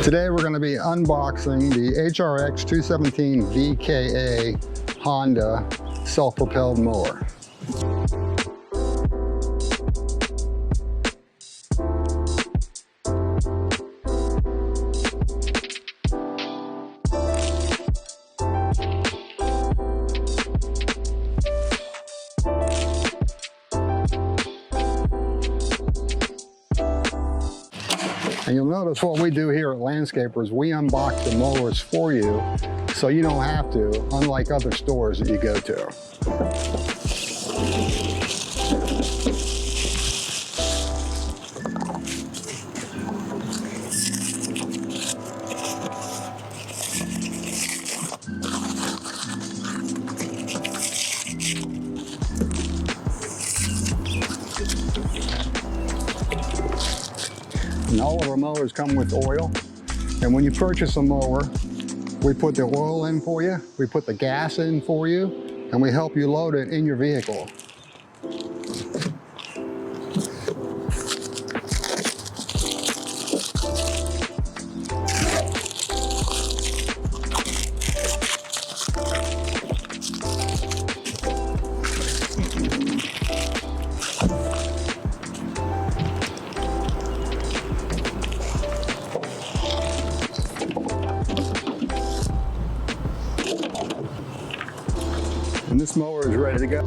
Today we're going to be unboxing the HRX217VKA Honda self-propelled mower. And you'll notice what we do here at Landscapers, we unbox the mowers for you so you don't have to, unlike other stores that you go to. And all of our mowers come with oil. And when you purchase a mower, we put the oil in for you, we put the gas in for you, and we help you load it in your vehicle. And this mower is ready to go.